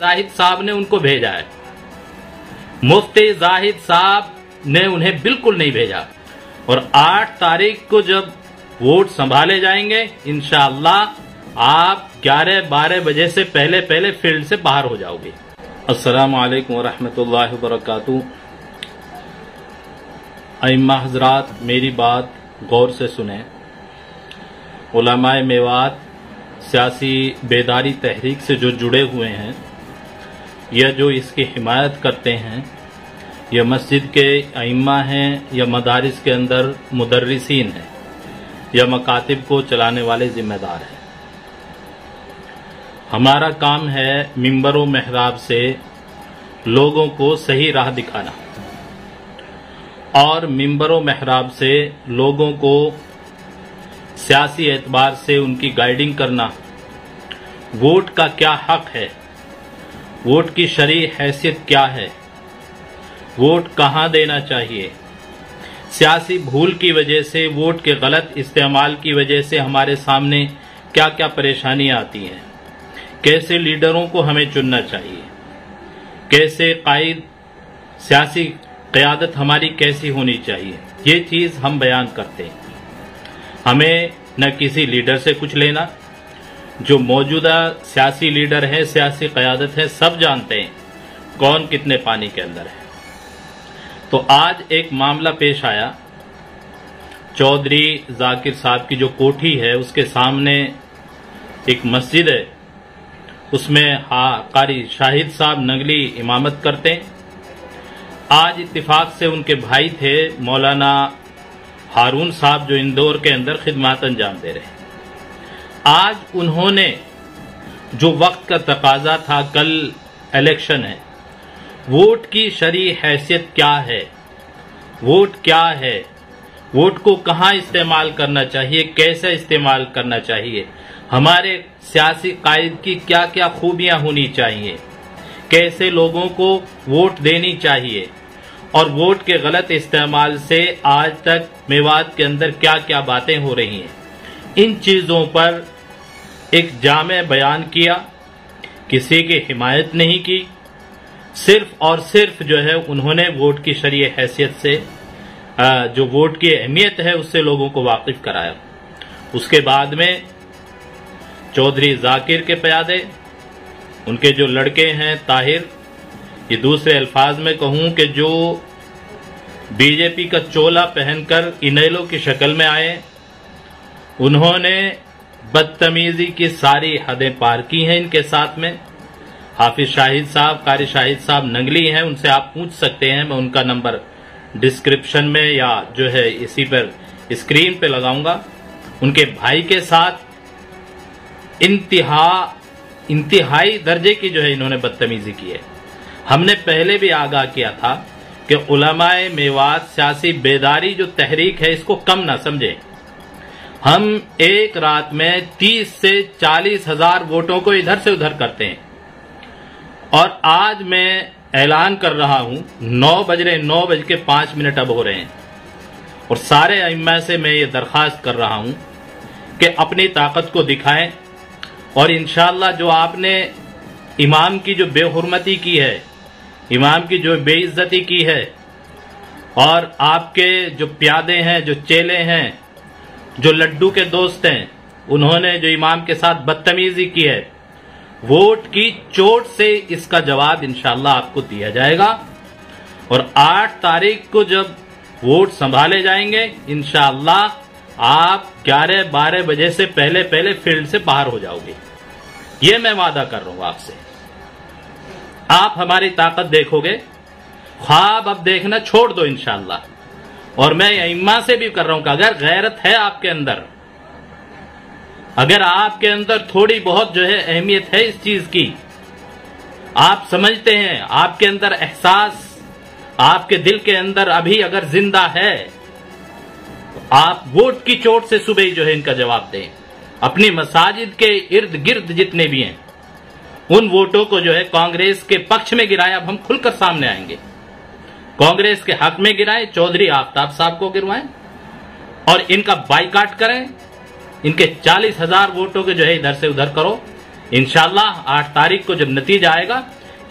जाहिद साहब ने उनको भेजा है। मुफ्ती जाहिद साहब ने उन्हें बिल्कुल नहीं भेजा। और 8 तारीख को जब वोट संभाले जाएंगे इंशाअल्लाह आप 11-12 बजे से पहले पहले फील्ड से बाहर हो जाओगे। अस्सलामु अलैकुम वरहमतुल्लाहि वबरकातुहू। अइम्मा हजरात, मेरी बात गौर से सुने। उलमाए मेवात सियासी बेदारी तहरीक से जो जुड़े हुए हैं या जो इसकी हिमायत करते हैं, या मस्जिद के अइम्मा हैं या मदारिस के अंदर मुदर्रिसीन हैं या मकातिब को चलाने वाले जिम्मेदार हैं। हमारा काम है मिंबर व मेहराब से लोगों को सही राह दिखाना और मिंबर व मेहराब से लोगों को सियासी एतबार से उनकी गाइडिंग करना। वोट का क्या हक है, वोट की शरई हैसियत क्या है, वोट कहां देना चाहिए। सियासी भूल की वजह से, वोट के गलत इस्तेमाल की वजह से हमारे सामने क्या क्या परेशानियां आती हैं, कैसे लीडरों को हमें चुनना चाहिए, कैसे कायद, सियासी क़यादत हमारी कैसी होनी चाहिए, ये चीज हम बयान करते हैं। हमें न किसी लीडर से कुछ लेना, जो मौजूदा सियासी लीडर है, सियासी क़यादत है, सब जानते हैं कौन कितने पानी के अंदर है। तो आज एक मामला पेश आया, चौधरी जाकिर साहब की जो कोठी है उसके सामने एक मस्जिद है, उसमें कारी शाहिद साहब नगली इमामत करते हैं। आज इत्तिफाक से उनके भाई थे मौलाना हारून साहब, जो इंदौर के अंदर खिदमत अंजाम दे रहे हैं। आज उन्होंने जो वक्त का तकाजा था, कल इलेक्शन है, वोट की शरई हैसियत क्या है, वोट क्या है, वोट को कहां इस्तेमाल करना चाहिए, कैसे इस्तेमाल करना चाहिए, हमारे सियासी कायद की क्या क्या खूबियां होनी चाहिए, कैसे लोगों को वोट देनी चाहिए और वोट के गलत इस्तेमाल से आज तक मेवात के अंदर क्या क्या बातें हो रही हैं, इन चीजों पर एक जामे बयान किया। किसी की हिमायत नहीं की, सिर्फ और सिर्फ जो है उन्होंने वोट की शरई हैसियत से, जो वोट की अहमियत है उससे लोगों को वाकिफ कराया। उसके बाद में चौधरी जाकिर के प्यादे, उनके जो लड़के हैं ताहिर, ये दूसरे अल्फाज में कहूं कि जो बीजेपी का चोला पहनकर इनेलो की शक्ल में आए, उन्होंने बदतमीजी की सारी हदें पार की हैं इनके साथ में। हाफिज शाहिद साहब, कारी शाहिद साहब नंगली हैं, उनसे आप पूछ सकते हैं, मैं उनका नंबर डिस्क्रिप्शन में या जो है इसी पर स्क्रीन पे लगाऊंगा। उनके भाई के साथ इंतहाई दर्जे की जो है इन्होंने बदतमीजी की है। हमने पहले भी आगाह किया था कि उलमाए मेवात सियासी बेदारी जो तहरीक है इसको कम ना समझे। हम एक रात में 30 से 40 हजार वोटों को इधर से उधर करते हैं और आज मैं ऐलान कर रहा हूं 9:05 अब हो रहे हैं और सारे अइम्मा से मैं ये दरखास्त कर रहा हूं कि अपनी ताकत को दिखाएं और इंशाअल्लाह जो आपने इमाम की जो बेहुरमती की है, इमाम की जो बेइज्जती की है और आपके जो प्यादे हैं, जो चेले हैं, जो लड्डू के दोस्त हैं, उन्होंने जो इमाम के साथ बदतमीजी की है, वोट की चोट से इसका जवाब इंशाअल्लाह आपको दिया जाएगा। और 8 तारीख को जब वोट संभाले जाएंगे इंशाअल्लाह आप 11-12 बजे से पहले पहले फील्ड से बाहर हो जाओगे। ये मैं वादा कर रहा हूं आपसे। आप हमारी ताकत देखोगे, ख्वाब अब देखना छोड़ दो इंशाअल्लाह। और मैं अइम्मा से भी कर रहा हूं कि अगर गैरत है आपके अंदर, अगर आपके अंदर थोड़ी बहुत जो है अहमियत है इस चीज की, आप समझते हैं, आपके अंदर एहसास, आपके दिल के अंदर अभी अगर जिंदा है, तो आप वोट की चोट से सुबह ही जो है इनका जवाब दें। अपनी मसाजिद के इर्द गिर्द जितने भी हैं उन वोटों को जो है कांग्रेस के पक्ष में गिराएं। अब हम खुलकर सामने आएंगे, कांग्रेस के हक में गिराएं, चौधरी आफ्ताब साहब को गिरवाएं और इनका बाइकाट करें। इनके 40,000 वोटों के जो है इधर से उधर करो। इंशाल्लाह 8 तारीख को जब नतीजा आएगा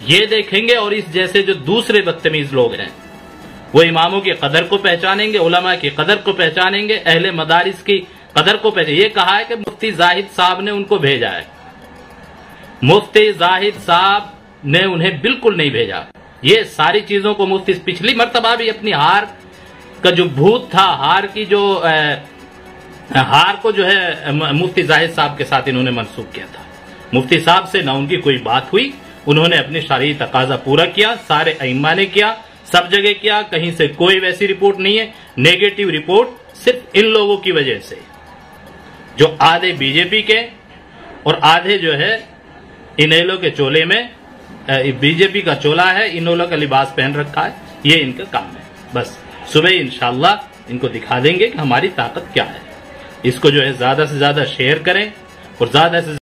ये देखेंगे, और इस जैसे जो दूसरे बदतमीज लोग हैं वो इमामों की कदर को पहचानेंगे, उलमा की कदर को पहचानेंगे, अहले मदारिस की कदर को पहचानेंगे। ये कहा है कि मुफ्ती जाहिद साहब ने उनको भेजा है, मुफ्ती जाहिद साहब ने उन्हें बिल्कुल नहीं भेजा। ये सारी चीजों को मुफ्ती पिछली मर्तबा भी अपनी हार का जो भूत था, हार की जो हार को जो है मुफ्ती जाहिद साहब के साथ इन्होंने मंसूब किया था। मुफ्ती साहब से ना उनकी कोई बात हुई, उन्होंने अपनी शरई तकाजा पूरा किया, सारे अइम्मा ने किया, सब जगह किया, कहीं से कोई वैसी रिपोर्ट नहीं है। नेगेटिव रिपोर्ट सिर्फ इन लोगों की वजह से, जो आधे बीजेपी के और आधे जो है इनेलो के चोले में, बीजेपी का चोला है, इनेलो का लिबास पहन रखा है, ये इनका काम है। बस सुबह इंशाल्लाह इनको दिखा देंगे कि हमारी ताकत क्या है। इसको जो है ज्यादा से ज्यादा शेयर करें और ज्यादा से